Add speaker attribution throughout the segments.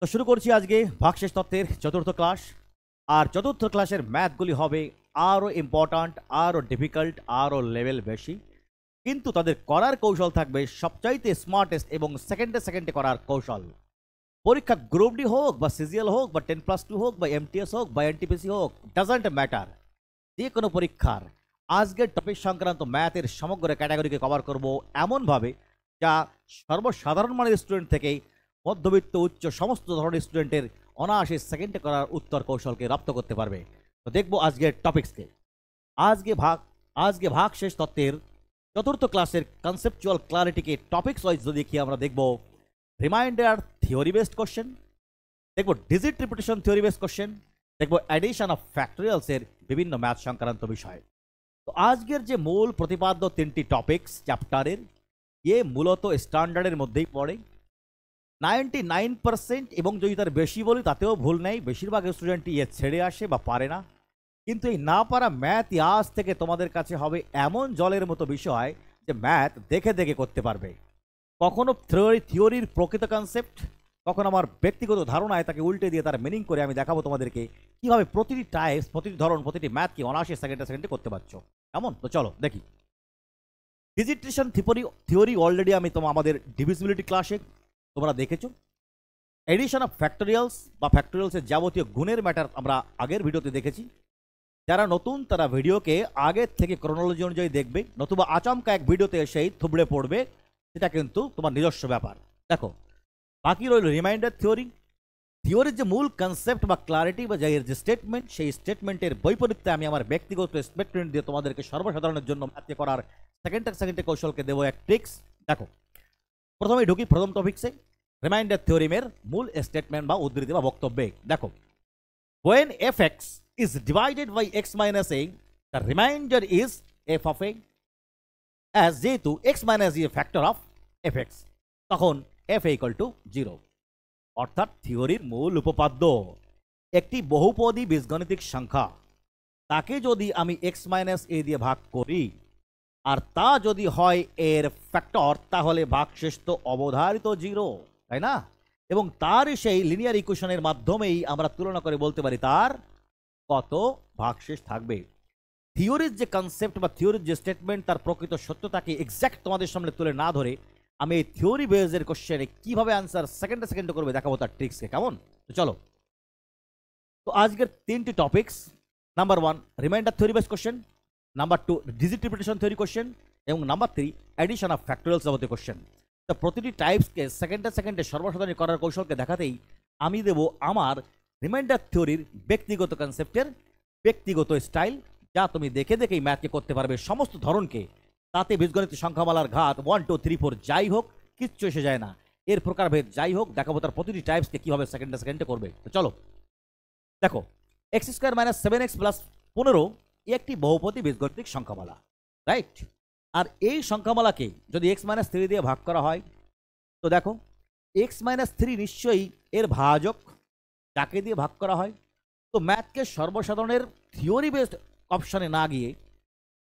Speaker 1: তো শুরু করছি আজকে ভাগশেষ তত্ত্বের চতুর্থ ক্লাস। আর চতুর্থ ক্লাসের ম্যাথগুলি হবে আরও ইম্পর্ট্যান্ট, আরও ডিফিকাল্ট, আরও লেভেল বেশি, কিন্তু তাদের করার কৌশল থাকবে সবচাইতে স্মার্টেস্ট এবং সেকেন্ডে সেকেন্ডে করার কৌশল। পরীক্ষা গ্রুপ ডি হোক বা সিজিএল হোক বা 10+2 হোক বা এমটিএস হোক বা এনটিপিসি হোক, ডাজন্ট ম্যাটার, যে কোনো পরীক্ষার আজকের টপিক সংক্রান্ত ম্যাথের সমগ্র ক্যাটাগরিকে কভার করব এমনভাবে যা সর্বসাধারণ মানের স্টুডেন্ট থেকে মধ্যবিত্ত উচ্চ সমস্ত ধরনের স্টুডেন্টের অনায়াসে সেকেন্ডে করার উত্তর কৌশলকে রপ্ত করতে পারবে। তো দেখবো আজকের টপিক্সকে। আজকে ভাগশেষ তত্ত্বের চতুর্থ ক্লাসের কনসেপচুয়াল ক্লারিটিকে টপিক্স ওয়াইজ দেখি আমরা দেখব রিমাইন্ডার থিওরি বেসড কোশ্চেন, দেখবো digit repetition theory based question, দেখবো অ্যাডিশন অফ ফ্যাক্টরিয়ালসের বিভিন্ন ম্যাথ সংক্রান্ত বিষয়। তো আজকের যে মূল প্রতিপাদ্য তিনটি টপিক্স চ্যাপ্টারের, এ মূলত স্ট্যান্ডার্ডের মধ্যেই পড়ে। 99% এবং যদি তার বেশি বলি তাতেও ভুল নেই, বেশিরভাগ স্টুডেন্টই এ ছেড়ে আসে বা পারে না। কিন্তু এই না পারা ম্যাথ আজ থেকে তোমাদের কাছে হবে এমন জলের মতো বিষয় যে ম্যাথ দেখে দেখে করতে পারবে। কখনো থিওরির প্রকৃত কনসেপ্ট, কখনো আমার ব্যক্তিগত ধারণায় তাকে উল্টে দিয়ে তার মিনিং করে আমি দেখাবো তোমাদেরকে কিভাবে প্রতিটি টাইপস, প্রতিটি ধরন, প্রতিটি ম্যাথকে অনায়াসে সেকেন্ডে করতে পারছো। কেমন? তো চলো দেখি। ডিজিটেশন থিওরি অলরেডি আমি আমাদের ডিভিজিবিলিটি ক্লাসে তোমরা দেখেছো। এডিশন অফ ফ্যাক্টরিয়ালস বা ফ্যাক্টরিয়ালসের যাবতীয় গুণের ম্যাটার আমরা আগের ভিডিওতে দেখেছি। যারা নতুন তারা ভিডিওকে আগের থেকে ক্রোনোলজি অনুযায়ী দেখবে, নতুবা আচমকা এক ভিডিওতে এসেই থুবড়ে পড়বে, সেটা কিন্তু তোমার নিজস্ব ব্যাপার। দেখো, বাকি রইল রিমাইন্ডার থিওরির যে মূল কনসেপ্ট বা ক্লারিটি বা এর যে স্টেটমেন্ট, সেই স্টেটমেন্টের বৈপরীত্যে আমি আমার ব্যক্তিগত স্টেটমেন্ট দিয়ে তোমাদেরকে সর্বসাধারণের জন্য ম্যাথকে করার সেকেন্ডে কৌশলকে দেবো এক ট্রিক্স। দেখো, প্রথমে ঢুকি প্রথম টপিক্সে, রিমাইন্ডার থিওরিমের মূল স্টেটমেন্ট বা উদ্ধৃতি বা বক্তব্যে। দেখো, when fx is divided by x minus a, the remainder is f of a, as যেহেতু x minus a factor of fx, তখন f equal to 0। অর্থাৎ থিওরির মূল উপপাদ্য, একটি বহুপদী বীজগণিতিক সংখ্যা, তাকে যদি আমি x মাইনাস a দিয়ে ভাগ করি আর তা যদি হয় এর ফ্যাক্টর, তাহলে ভাগশেষ তো অবধারিত 0, তাই না? এবং তার সেই লিনিয়ার ইকুয়েশনের মাধ্যমেই আমরা তুলনা করে বলতে পারি তার কত ভাগশেষ থাকবে। থিওরির যে কনসেপ্ট বা থিওরির যে স্টেটমেন্ট, তার প্রকৃত সত্যতাকে এক্স্যাক্ট তোমাদের সামনে তুলে না ধরে আমি এই থিওরি বেসের কোশ্চেনে কিভাবে আনসার সেকেন্ডে করবে দেখাবো তার ট্রিক্সকে। কেমন? তো চলো। তো আজকের তিনটি topics, number 1 reminder theory based question, number 2 digit repetition theory question, এবং নাম্বার 3 অ্যাডিশন অফ ফ্যাক্টরিয়ালস যাবতীয় কোশ্চেন। তো প্রতিটি টাইপসকে সেকেন্ডে সর্বসাধারণ করার কৌশলকে দেখাতেই আমি দেব আমার রিমাইন্ডার থিওরির ব্যক্তিগত কনসেপ্টের ব্যক্তিগত স্টাইল, যা তুমি দেখে দেখেই ম্যাথকে করতে পারবে সমস্ত ধরনকে। তাতে বীজগণিত সংখ্যামালার ঘাত 1 2 3 4 যাই হোক, কিচ্ছু এসে যায় না। এর প্রকারভেদ যাই হোক, দেখাবো তার প্রতিটি টাইপসকে কিভাবে সেকেন্ডে করবে। তো চলো দেখো, x² - 7x + 15 একটি বহুপদী বীজগণিতিক সংখ্যামালা, রাইট? আর এই সংখ্যামালাকে যদি x - 3 দিয়ে ভাগ করা হয়, তো দেখো x - 3 নিশ্চয়ই এর ভাজক, যাকে দিয়ে ভাগ করা হয়। তো ম্যাথকে সর্বসাধারণের থিওরি বেসড অপশনে না গিয়ে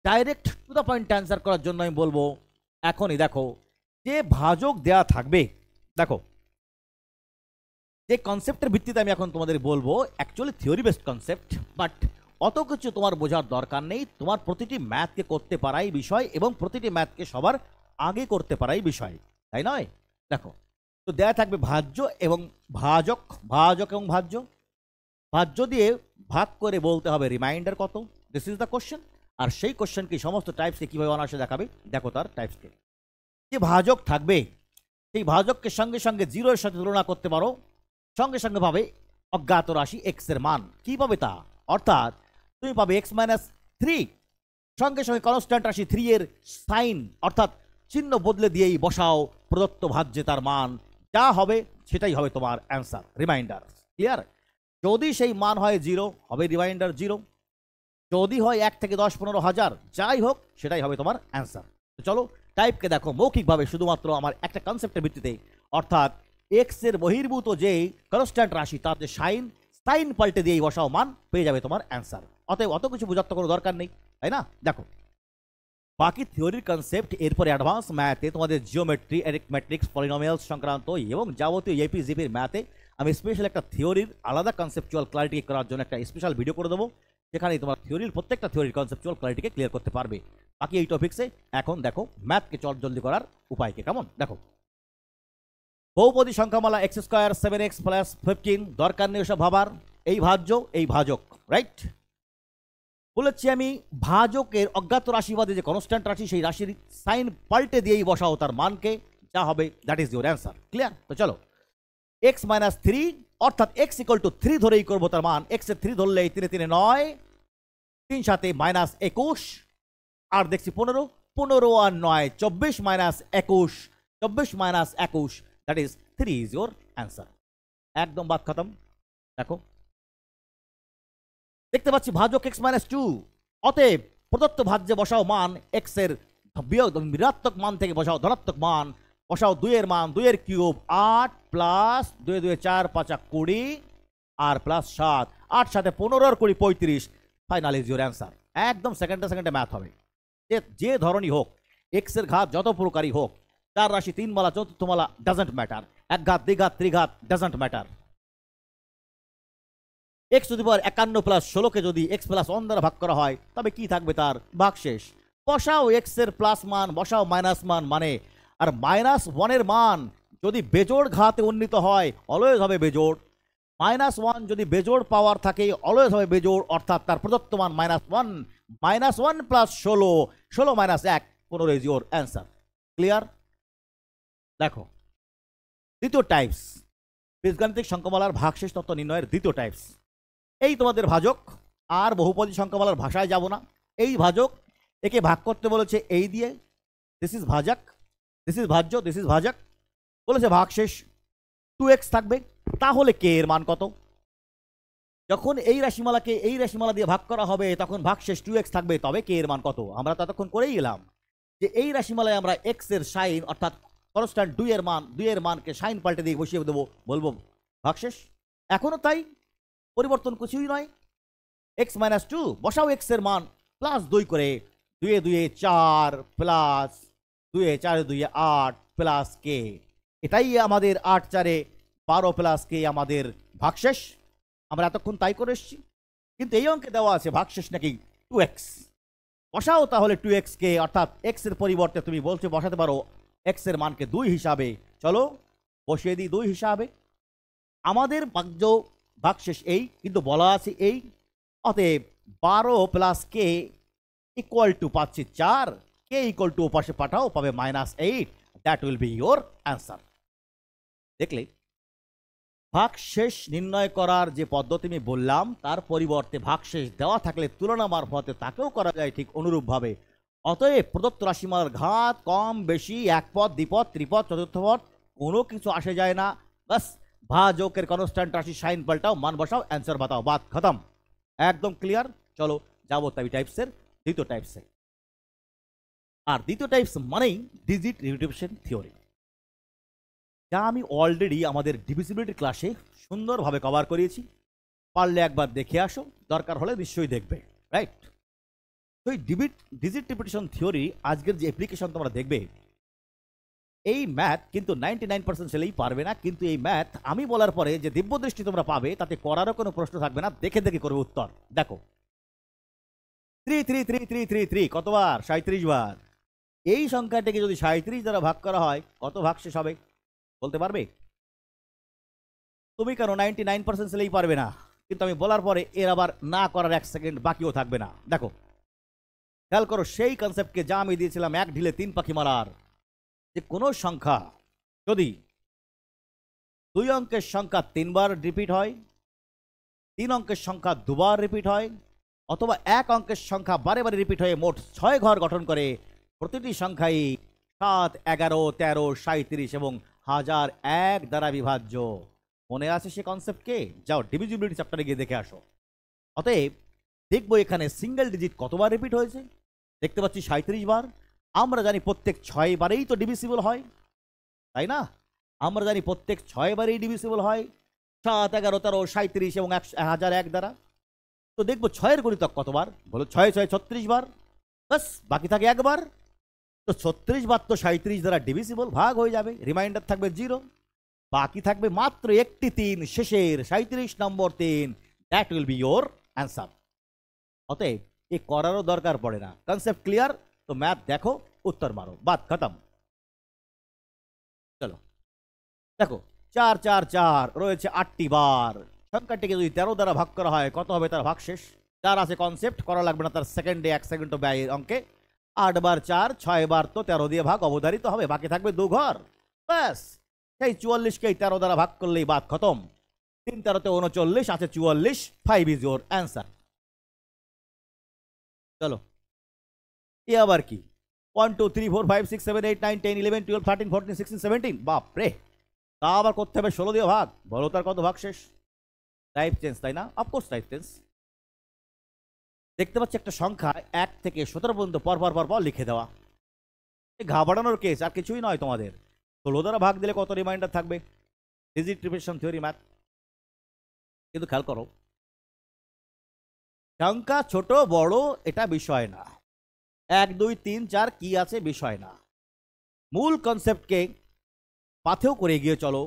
Speaker 1: direct to the point answer করার জন্য আমি বলবো, এখনই দেখো যে ভাজক দেয়া থাকবে, দেখো যে কনসেপ্টের ভিত্তিতে আমি এখন তোমাদের বলবো actually theory based concept, but অত কিছু তোমার বোঝার দরকার নেই। তোমার প্রতিটি ম্যাথকে করতে পারাই বিষয় এবং প্রতিটি ম্যাথকে সবার আগে করতে পারাই বিষয়, তাই নয়? দেখো, তো দেয়া থাকবে ভাজ্য এবং ভাজক, এবং ভাজ্য দিয়ে ভাগ করে বলতে হবে রিমাইন্ডার কত। This is the question. আর সেই কোশ্চেনকে সমস্ত টাইপসকে কীভাবে অনায়াসে দেখাবে, দেখো তার টাইপসকে। যে ভাজক থাকবে সেই ভাজককে সঙ্গে সঙ্গে 0 এর সাথে তুলনা করতে পারো, সঙ্গে সঙ্গে পাবে অজ্ঞাত রাশি x এর মান। কি পাবে তা? অর্থাৎ তুমি পাবে x - 3 সঙ্গে সঙ্গে কনস্ট্যান্ট রাশি 3 এর সাইন অর্থাৎ চিহ্ন বদলে দিয়েই বসাও প্রদত্ত ভাজ্যে তার মান, যা হবে সেটাই হবে তোমার অ্যান্সার, রিমাইন্ডার। ক্লিয়ার? যদি সেই মান হয় 0, হবে রিমাইন্ডার 0। যদি হয় 1 থেকে 10 15 হাজার, যাই হোক সেটাই হবে তোমার অ্যান্সার। তো চলো টাইপকে দেখো মৌখিকভাবে শুধুমাত্র আমার একটা কনসেপ্টের ভিত্তিতে, অর্থাৎ x এর বহির্ভূত যে কনস্ট্যান্ট রাশি তার যে সাইন পাল্টে দিয়েই বসাও মান, পেয়ে যাবে তোমার অ্যান্সার। অতএব অত কিছু বোঝার তো কোনো দরকার নেই, তাই না? দেখো, বাকি থিওরির কনসেপ্ট এরপরে অ্যাডভান্স ম্যাথে তোমাদের জিওমেট্রি, অ্যারিথমেটিক্স, পলিনোমিয়ালস সংক্রান্ত এবং যাবতীয় এপি জিপির ম্যাথে আমি স্পেশাল একটা থিওরির আলাদা কনসেপচুয়াল ক্লারিটি করার জন্য একটা স্পেশাল ভিডিও করে দেবো, সেখানে তোমার থিওরির প্রত্যেকটা থিওরির কনসেপচুয়াল ক্লারিটিকে ক্লিয়ার করতে পারবে। বাকি এই টপিক্সে এখন দেখো ম্যাথকে জলদি করার উপায়কে কেমন দেখো। বহুপদী সংখ্যামালা এক্স স্কোয়ার 7x প্লাস 15, দরকার নেই ওসব ভাবার। এই ভাজ্য এই ভাজক, রাইট? বলেছি আমি ভাজকের অজ্ঞাত রাশিবাদে যে কনস্ট্যান্ট রাশি, সেই রাশির সাইন পাল্টে দিয়েই বসাও তার মানকে, যা হবে that is your answer. Clear? তো চলো, এক্স মাইনাস 3 অর্থাৎ এক্স ইকুয়াল টু 3 ধরেই করবো তার মান। এক্স এর 3 ধরলে 3 3 9, 3 সাথে মাইনাস 21, আর দেখছি 15, 15 আর 9 24 minus 21, 24 minus 21, that is 3 is your answer. একদম বাদ খতম। দেখো দেখতে পাচ্ছি ভাজক এক্স মাইনাস 2, অতএব প্রদত্ত ভাজ্যে বসাও মান এক্স এর ঋণাত্মক মান থেকে বসাও ধনাত্মক মান, বসাও 2 এর মান, 2 এর কিউব 8 প্লাস 2 2 4 5 20 আর প্লাস 7, 8 সাথে 15 আর 20 35, ফাইনাল ইজ ইউর অ্যান্সার। একদম সেকেন্ডে ম্যাথ হবে। যে ধরনই হোক, এক্স এর ঘাত যত প্রকারই হোক, 4 রাশি 3 মালা 4র্থ মালা ডাজন্ট ম্যাটার, এক ঘাত দ্বিঘাত ত্রিঘাত doesn't matter. X to the power 51 plus 16কে যদি এক্স প্লাস 1 দ্বারা ভাগ করা হয়, তবে কি থাকবে তার ভাগশেষ। বসাও এক্স এর প্লাস মান, বসাও মাইনাস মান, মানে আর -1 এর মান যদি বেজোড় ঘাতে উন্নীত হয় অলওয়েজ হবে বেজোড়। -1 যদি বেজোড় পাওয়ার থাকে অলওয়েজ হবে বেজোড়, অর্থাৎ তার প্রদত্ত মান -1, -1 plus 16, 16 minus 1, 15 is your answer. Clear? দেখো দ্বিতীয় টাইপস, বীজগাণিতিক সংখ্যামালার ভাগশেষ তত্ত্ব নির্ণয়ের দ্বিতীয় টাইপস। এই তোমাদের ভাজক, আর বহুপদী সংখ্যামালার ভাষায় যাব না। এই ভাজক, একে ভাগ করতে বলেছে এই দিয়ে, দিস ইজ ভাজক, দিস ইজ ভাজ্য, দিস ইজ ভাজক। বলেছে ভাগশেষ 2x থাকবে, তাহলে কে এর মান কত? যখন এই রাশিমালাকে এই রাশিমালা দিয়ে ভাগ করা হবে তখন ভাগশেষ 2x থাকবে, তবে কে এর মান কত? আমরা ততক্ষণ করেই এলাম যে এই রাশিমালায় আমরা x এর সাইন অর্থাৎ কনস্ট্যান্ট 2 এর মানকে সাইন পাল্টে দিয়ে বসিয়ে দেবো, বলবো ভাগশেষ। এখনো তাই, পরিবর্তন কিছুই নয়। x মাইনাস 2 বসাও x এর মান প্লাস 2 করে, 2 2 4 প্লাস 2 4 2 8 প্লাস কে, এটাই আমাদের 8 4 12 প্লাস কে আমাদের ভাগশেষ। আমরা এতক্ষণ তাই করে এসেছি, কিন্তু এই অঙ্কে দেওয়া আছে ভাগশেষ নাকি 2x। বসাও তাহলে 2x কে, অর্থাৎ x এর পরিবর্তে তুমি বলছো বসাতে পারো x এর মানকে 2 হিসাবে। চলো বসিয়ে দিই 2 হিসাবে। আমাদের ভাগশেষ এই, কিন্তু বলা আছে এই, অতএব 12 প্লাস কে ইকুয়াল টু পাচ্ছি 4, কে ইকুয়াল টু ওপাশে পাঠাও, পাবে -8, that will B your answer. দেখলে ভাগশেষ নির্ণয় করার যে পদ্ধতি আমি বললাম, তার পরিবর্তে ভাগশেষ দেওয়া থাকলে তুলনা মারফতে তাকেও করা যায় ঠিক অনুরূপভাবে। অতএব প্রদত্ত রাশিমালার ঘাত কম বেশি, এক পদ দ্বিপদ ত্রিপদ চতুর্থ পদ কোনো কিছু আসে যায় না, বাস ভাজকের কনস্ট্যান্ট রাশি সাইন পাল্টাও, মান বসাও, অ্যান্সার বাতাও, বাদ খতম। একদম ক্লিয়ার? চলো যাবো তাই টাইপসের দ্বিতীয় টাইপসে। আর দ্বিতীয় টাইপস মানেই ডিজিট রিডিউশন থিওরি, যা আমি অলরেডি আমাদের ডিভিজিবিলিটি ক্লাসে সুন্দরভাবে কভার করিয়েছি। পারলে একবার দেখে আসো, দরকার হলে নিশ্চয়ই দেখবে, রাইট? তো এই ডিজিট রিপিটেশন থিওরি আজকের যে অ্যাপ্লিকেশন তোমরা দেখবে, এই ম্যাথ কিন্তু 99% ছেলেই পারবে না, কিন্তু এই ম্যাথ আমি বলার পরে যে দিব্য দৃষ্টি তোমরা পাবে, তাতে করারও কোনো প্রশ্ন থাকবে না, দেখে দেখে করবে উত্তর। দেখো 3 3 3 3 3 3 কতবার? 37 বার। এই সংখ্যাটিকে যদি 37 দ্বারা ভাগ করা হয় কত ভাগশেষ হবে বলতে পারবে? তুমি কেন 99% ছেলেই পারবে না, কিন্তু আমি বলার পরে এর আবার না করার 1 সেকেন্ড বাকিও থাকবে না। দেখো খেয়াল করো সেই কনসেপ্টকে যা আমি দিয়েছিলাম এক ঢিলে 3 পাখি মারার, যে কোনো সংখ্যা যদি 2 অঙ্কের সংখ্যা 3 বার রিপিট হয়, 3 অঙ্কের সংখ্যা 2 বার রিপিট হয়, অথবা 1 অঙ্কের সংখ্যা বারে বারে রিপিট হয়ে মোট 6 ঘর গঠন করে, প্রতিটি সংখ্যাই 7 11 13 37 এবং 1001 দ্বারা বিভাজ্য। মনে আছে সে কনসেপ্টকে? যাও ডিভিজিবিলিটি চ্যাপ্টারে গিয়ে দেখে আসো। অতএব দেখবো এখানে সিঙ্গেল ডিজিট কতবার রিপিট হয়েছে। দেখতে পাচ্ছি 37 বার। আমরা জানি প্রত্যেক 6 বারেই তো ডিভিজিবল হয়, তাই না? আমরা জানি প্রত্যেক 6 বারেই ডিভিজিবল হয় 7 11 13 37 এবং 1001 দ্বারা। তো দেখবো 6 এর গুণিতক কতবার, বলো 6 6 36 বার, বাস বাকি থাকে একবার। তো 36 বার তো 37 দ্বারা ডিভিজিবল, ভাগ হয়ে যাবে, রিমাইন্ডার থাকবে 0। বাকি থাকবে মাত্র একটি 3, শেষের 37 নম্বর 3, that will be your answer. অতএব এই করারও দরকার পড়ে না, কনসেপ্ট ক্লিয়ার। তো ম্যাথ দেখো, উত্তর মারো, বাদ খতম। চলো দেখো, 4 4 4 রয়েছে 8টি বার। সংখ্যাটিকে যদি 13 দ্বারা ভাগ করা হয় কত হবে তার ভাগশেষ? 4 আছে কনসেপ্ট, করা লাগবে না তার সেকেন্ডে 1 সেকেন্ড তো ব্যয়ের অঙ্কে। 8 বার 4, 6 বার তো 13 দিয়ে ভাগ অবধারিত হবে, বাকি থাকবে 2 ঘর। ব্যাস, সেই 44কে 13 দ্বারা ভাগ করলেই বাদ খতম। 3 13 39 আছে 44, 5 ইজ ইয়োর অ্যান্সার। চলো এ আবার কি? 1 2 3 4 5 6 7 8 9 10 11 12 13 14 16 17, বাপরে, তা আবার করতে হবে 16 দিয়ে ভাগ। বলো তার কত ভাগ শেষ? টাইপ চেঞ্জ, তাই না? Of course type change. দেখতে পাচ্ছি একটা সংখ্যা 1 থেকে 17 পর্যন্ত পর পর পর পর লিখে দেওয়া। ঘাবড়ানোর কেস আর কিছুই নয় তোমাদের। 16 দ্বারা ভাগ দিলে কত রিমাইন্ডার থাকবে? Digit repetition theory math. কিন্তু খেয়াল করো, সংখ্যা ছোট বড় এটা বিষয় না, 1 2 3 4 কি আছে বিষয় না। মূল কনসেপ্টকে পাথেও করে গিয়ে চলো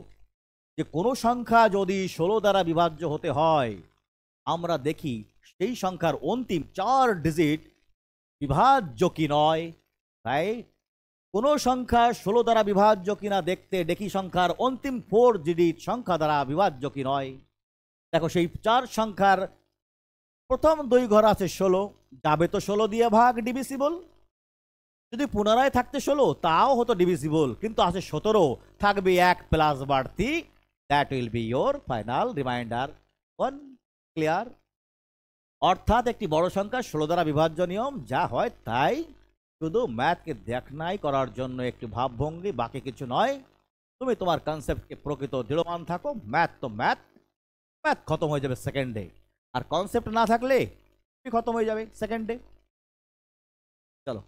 Speaker 1: যে কোনো সংখ্যা যদি 16 দ্বারা বিভাজ্য হতে হয়, আমরা দেখি সেই সংখ্যার অন্তিম 4 ডিজিট বিভাজ্য কি নয়। তাই কোনো সংখ্যা 16 দ্বারা বিভাজ্য কিনা দেখতে দেখি সংখ্যার অন্তিম 4 ডিজিট সংখ্যা দ্বারা বিভাজ্য কি নয়। দেখো সেই 4 সংখ্যার প্রথম 2 ঘর আছে 16, যাবে তো 16 দিয়ে ভাগ, ডিভিসিবল। যদি পুনরায় থাকতে 16 তাও হতো ডিভিসিবল, কিন্তু আছে 17, থাকবে 1 প্লাস বাড়তি, that will be your final reminder 1। Clear? অর্থাৎ একটি বড় সংখ্যা 16 দ্বারা বিভাজ্য নিয়ম যা হয় তাই, শুধু ম্যাথকে দেখনাই করার জন্য একটি ভাবভঙ্গি, বাকি কিছু নয়। তুমি তোমার কনসেপ্টকে প্রকৃত দৃঢ়মান থাকো, ম্যাথ তো ম্যাথ, ম্যাথ খতম হয়ে যাবে সেকেন্ডে। আর কনসেপ্ট না থাকলে খতম হয়ে যাবে সেকেন্ডে। চলো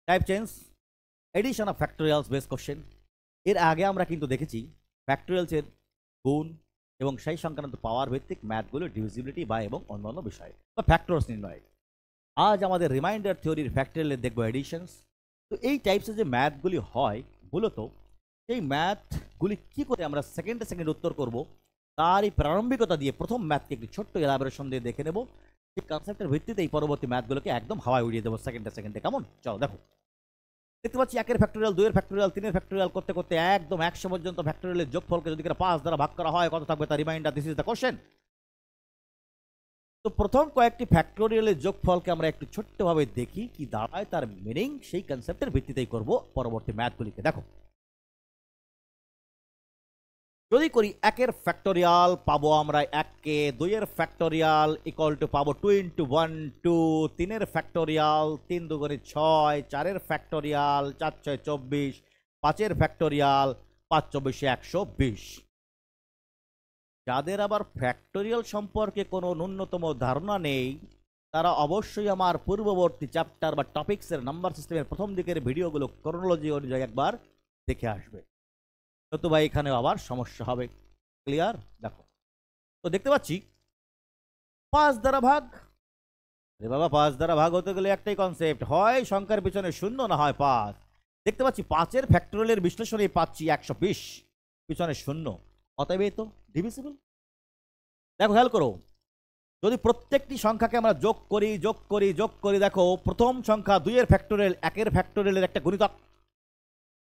Speaker 1: type change, addition of factorials base question. এর আগে আমরা কিন্তু দেখেছি ফ্যাক্টোরিয়ালসের গুণ এবং সেই সংক্রান্ত পাওয়ার ভিত্তিক ম্যাথগুলো, ডিভিজিবিলিটি বা এবং অন্যান্য বিষয় বা ফ্যাক্টরস নির্ণয়। আজ আমাদের রিমাইন্ডার থিওরির ফ্যাক্টোরিয়ালে দেখবো এডিশনস। তো এই টাইপসের যে ম্যাথগুলি হয় মূলত সেই ম্যাথগুলি কি করে আমরা সেকেন্ডে সেকেন্ড উত্তর করব তারই প্রারম্ভিকতা দিয়ে প্রথম ম্যাথকে একটি ছোট্ট এলাবোরেশন দিয়ে দেখে নেব। সেই কনসেপ্টের ভিত্তিতে এই পরবর্তী ম্যাথগুলোকে একদম হাওয়ায় উড়িয়ে দেবো সেকেন্ডে সেকেন্ডে। কেমন? চলো দেখো, দেখতে পাচ্ছি 1 এর ফ্যাক্টোরিয়াল, 2 এর ফ্যাক্টোরিয়াল, 3 এর ফ্যাক্টোরিয়াল করতে করতে একদম 100 পর্যন্ত ফ্যাক্টোরিয়ালের যোগফলকে যদি 5 দ্বারা ভাগ করা হয় কত থাকবে তার reminder? This is the question. তো প্রথম কয়েকটি ফ্যাক্টোরিয়ালের যোগফলকে আমরা একটু ছোট্টভাবে দেখি কি দাঁড়ায়, তার মিনিং সেই কনসেপ্টের ভিত্তিতেই করব পরবর্তী ম্যাথগুলিকে। দেখো, যদি করি 1 এর ফ্যাক্টোরিয়াল পাবো আমরা 1 কে, 2 এর ফ্যাক্টোরিয়াল ইকুয়াল টু পাবো 2 × 1 2, 3 এর ফ্যাক্টোরিয়াল 3 2 6, 4 এর ফ্যাক্টোরিয়াল 4 6 24, 5 এর ফ্যাক্টোরিয়াল 5 24 120। যাদের আবার ফ্যাক্টোরিয়াল সম্পর্কে কোনো ন্যূনতম ধারণা নেই তারা অবশ্যই আমার পূর্ববর্তী চ্যাপ্টার বা টপিক্সের নাম্বার সিস্টেমের প্রথম দিকের ভিডিওগুলো ক্রোনোলজি অনুযায়ী একবার দেখে আসবে, নতুবা এখানে আবার সমস্যা হবে। ক্লিয়ার? দেখো, তো দেখতে পাচ্ছি 5 দ্বারা ভাগ। রে বাবা, 5 দ্বারা ভাগ হতে গেলে একটাই কনসেপ্ট, হয় সংখ্যার পিছনে 0 না হয় 5। দেখতে পাচ্ছি 5 এর ফ্যাক্টোরিয়ালের বিশ্লেষণে পাচ্ছি 120, পিছনে 0, অতএব এই তো ডিভিজিবল। দেখো খেয়াল করো, যদি প্রত্যেকটি সংখ্যাকে আমরা যোগ করি যোগ করি যোগ করি, দেখো প্রথম সংখ্যা 2 এর ফ্যাক্টোরিয়াল 1 এর ফ্যাক্টোরিয়ালের একটা গুণিতক,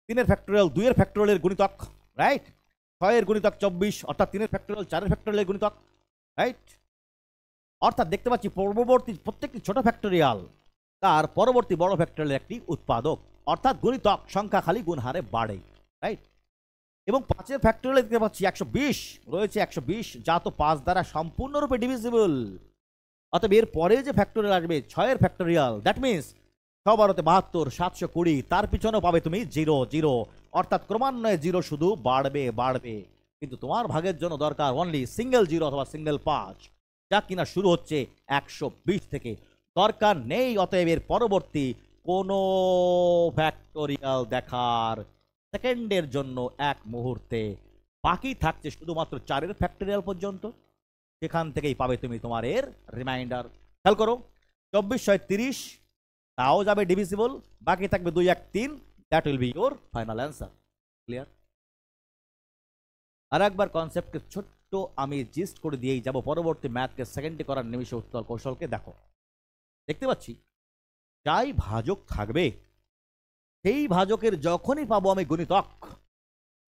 Speaker 1: 3 এর ফ্যাক্টোরিয়াল 2 এর ফ্যাক্টোরিয়ালের গুণিতক, রাইট? 6 এর গুণিতক 24, অর্থাৎ 3 এর ফ্যাক্টোরিয়াল 4 এর ফ্যাক্টোরিয়ালের গুণিতক, রাইট? অর্থাৎ দেখতে পাচ্ছি পূর্ববর্তী প্রত্যেকটি ছোট ফ্যাক্টোরিয়াল তার পরবর্তী বড় ফ্যাক্টোরিয়ালের একটি উৎপাদক, অর্থাৎ গুণিতক সংখ্যা খালি গুণ হারে বাড়ে, রাইট? এবং 5 এর ফ্যাক্টোরিয়াল দেখতে পাচ্ছি 120 রয়েছে, 120 যা তো 5 দ্বারা সম্পূর্ণরূপে ডিভিজিবল। অতএব এর পরে যে ফ্যাক্টোরিয়াল আসবে 6 এর ফ্যাক্টোরিয়াল, দ্যাট মিনস 6 12 72, 720, তার পিছনেও পাবে তুমি 0 0, অর্থাৎ ক্রমান্বয়ে 0 শুধু বাড়বে বাড়বে। কিন্তু তোমার ভাগের জন্য দরকার অনলি সিঙ্গেল 0 অথবা সিঙ্গেল 5, যা কিনা শুরু হচ্ছে 120 থেকে। দরকার নেই অতএব এর পরবর্তী কোনো ফ্যাক্টোরিয়াল দেখার সেকেন্ডের জন্য 1 মুহূর্তে। বাকি থাকছে শুধুমাত্র 4 এর ফ্যাক্টোরিয়াল পর্যন্ত, সেখান থেকেই পাবে তুমি তোমার এর রিমাইন্ডার। খেয়াল করো, 24 6 30, তাও যাবে ডিভিজিবল, বাকি থাকবে 2 1 3, that will be your final answer. Clear? আর একবার কনসেপ্টকে ছোট্ট আমি জিস্ট করে দিয়েই যাব পরবর্তী ম্যাথকে সেকেন্ডে করার নিমিষে উত্তর কৌশলকে। দেখো, দেখতে পাচ্ছি যাই ভাজক থাকবে সেই ভাজকের যখনই পাবো আমি গুণিতক,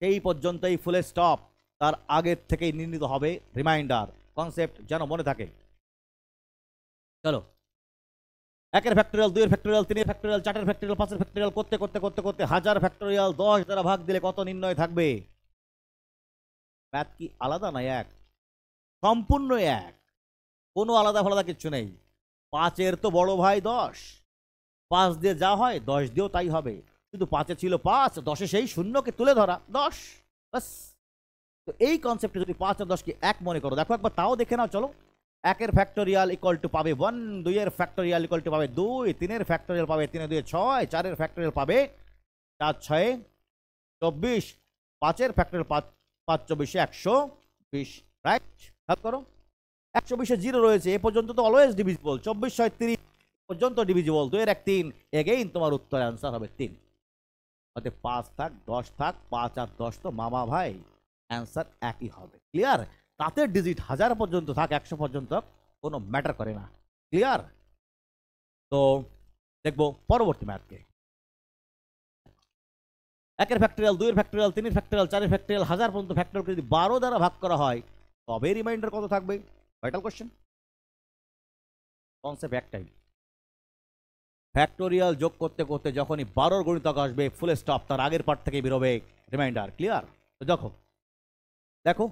Speaker 1: সেই পর্যন্তই ফুল স্টপ, তার আগের থেকেই নির্ণীত হবে রিমাইন্ডার। কনসেপ্ট যেন মনে থাকে। চলো, 1 factorial, 2 factorial, 3 factorial, 4 factorial, 5 factorial করতে করতে করতে করতে 1000 ফ্যাক্টরিয়াল 10 দ্বারা ভাগ দিলে কত নির্ণয় থাকবে? ম্যাথ কি আলাদা না এক? সম্পূর্ণ এক, কোনো আলাদা ফালাদা কিচ্ছু নেই। 5-এর তো বড় ভাই 10, 5 দিয়ে যা হয় 10 দিয়েও তাই হবে। শুধু 5-এ ছিল 5, 10-এ সেই শূন্যকে তুলে ধরা 10, বাস। তো এই কনসেপ্টে যদি 5 আর 10-কে এক মনে করো, দেখো একবার তাও দেখে নাও। চলো, 1-এর ফ্যাক্টরিয়াল ইকুয়াল টু পাবে 1, 2-এর ফ্যাক্টরিয়াল ইকুয়াল টু পাবে 2, 3-এর ফ্যাক্টরিয়াল পাবে 3 2 6, 4-এর ফ্যাক্টরিয়াল পাবে 4 6 24, 5-এর ফ্যাক্টরিয়াল 5 5 24 120, রাইট? খেয়াল করো, 120-এ 0 রয়েছে, এ পর্যন্ত তো অলওয়েজ ডিভিজিবল। 24 6 30 পর্যন্ত ডিভিজিবল, 2-এর 1 3, এগেইন তোমার উত্তর অ্যান্সার হবে 3। অতএব 5 থাক 10 থাক, 5 আর 10 তো মামা ভাই, অ্যান্সার একই হবে। ক্লিয়ার? তাতে ডিজিট 1000 পর্যন্ত থাক 100 পর্যন্ত কোনো ম্যাটার করে না। ক্লিয়ার? তো দেখবো পরবর্তী ম্যাথকে। 1-এর ফ্যাক্টরিয়াল, 2-এর ফ্যাক্টরিয়াল, 3-এর ফ্যাক্টরিয়াল, 4-এর ফ্যাক্টরিয়াল, 1000 পর্যন্ত ফ্যাক্টরিয়াল যদি 12 দ্বারা ভাগ করা হয় তবে রিমাইন্ডার কত থাকবে? Vital question. কনসেপ্ট একটাই, ফ্যাক্টোরিয়াল যোগ করতে করতে যখনই 12-র গুণিতক আসবে ফুল স্টপ, তার আগের পার্ট থেকে বেরোবে রিমাইন্ডার। ক্লিয়ার? তো দেখো দেখো,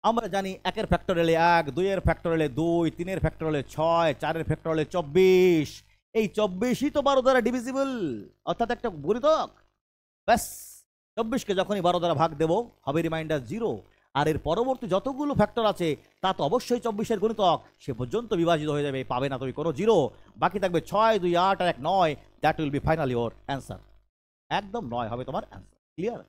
Speaker 1: আমরা জানি 1-এর ফ্যাক্টোরিয়ালে 1, 2-এর ফ্যাক্টোরিয়ালে 2, 3-এর ফ্যাক্টোরিয়ালে 6, 4-এর ফ্যাক্টোরিয়ালে 24। এই 24ই তো 12 দ্বারা ডিভিজিবল, অর্থাৎ একটা গুণিতক। ব্যাস, 24-কে যখনই 12 দ্বারা ভাগ দেবো হবে রিমাইন্ডার 0। আর এর পরবর্তী যতগুলো ফ্যাক্টর আছে তা তো অবশ্যই 24-এর গুণিতক, সে পর্যন্ত বিভাজিত হয়ে যাবে, পাবে না তুমি কোনো 0। বাকি থাকবে 6 2 8 আর 1 9, that will B finally your answer. একদম 9 হবে তোমার অ্যান্সার। ক্লিয়ার?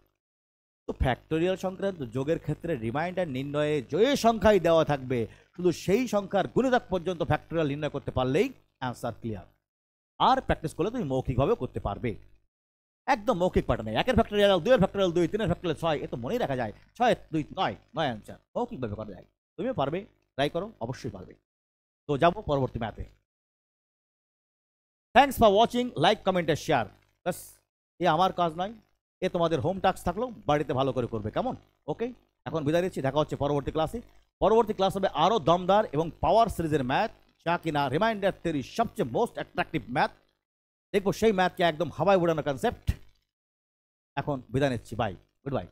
Speaker 1: তো ফ্যাক্টোরিয়াল সংক্রান্ত যোগের ক্ষেত্রে রিমাইন্ডার নির্ণয়ে যে সংখ্যাই দেওয়া থাকবে শুধু সেই সংখ্যার গুণিতক পর্যন্ত ফ্যাক্টোরিয়াল নির্ণয় করতে পারলেই অ্যান্সার ক্লিয়ার। আর প্র্যাকটিস করলে তুমি মৌখিকভাবেও করতে পারবে, একদম মৌখিক পাঠ নেই। 1-এর ফ্যাক্টরিয়াল, 2-এর ফ্যাক্টরিয়াল 2, 3-এর ফ্যাক্টরিয়াল 6, এ তো মনেই রাখা যায়। 6 2 9, 9 অ্যান্সার, মৌখিকভাবে করা যায়। তুমিও পারবে, ট্রাই করো, অবশ্যই পারবে। তো যাবো পরবর্তী ম্যাথে। Thanks for watching, like comment আর শেয়ার। বাস, এ আমার কাজ নয়, এ তোমাদের হোম টাস্ক থাকলো, বাড়িতে ভালো করে করবে, কেমন? ওকে, এখন বিদায় নিচ্ছি, দেখা হচ্ছে পরবর্তী ক্লাসে। পরবর্তী ক্লাস হবে আরও দমদার এবং পাওয়ার সিরিজের ম্যাথ, যা কিনা রিমাইন্ডার থিওরির সবচেয়ে মোস্ট অ্যাট্রাকটিভ ম্যাথ। দেখবো সেই ম্যাথকে একদম হাওয়ায় উড়ানো কনসেপ্ট। এখন বিদায় নিচ্ছি, বাই, গুড বাই।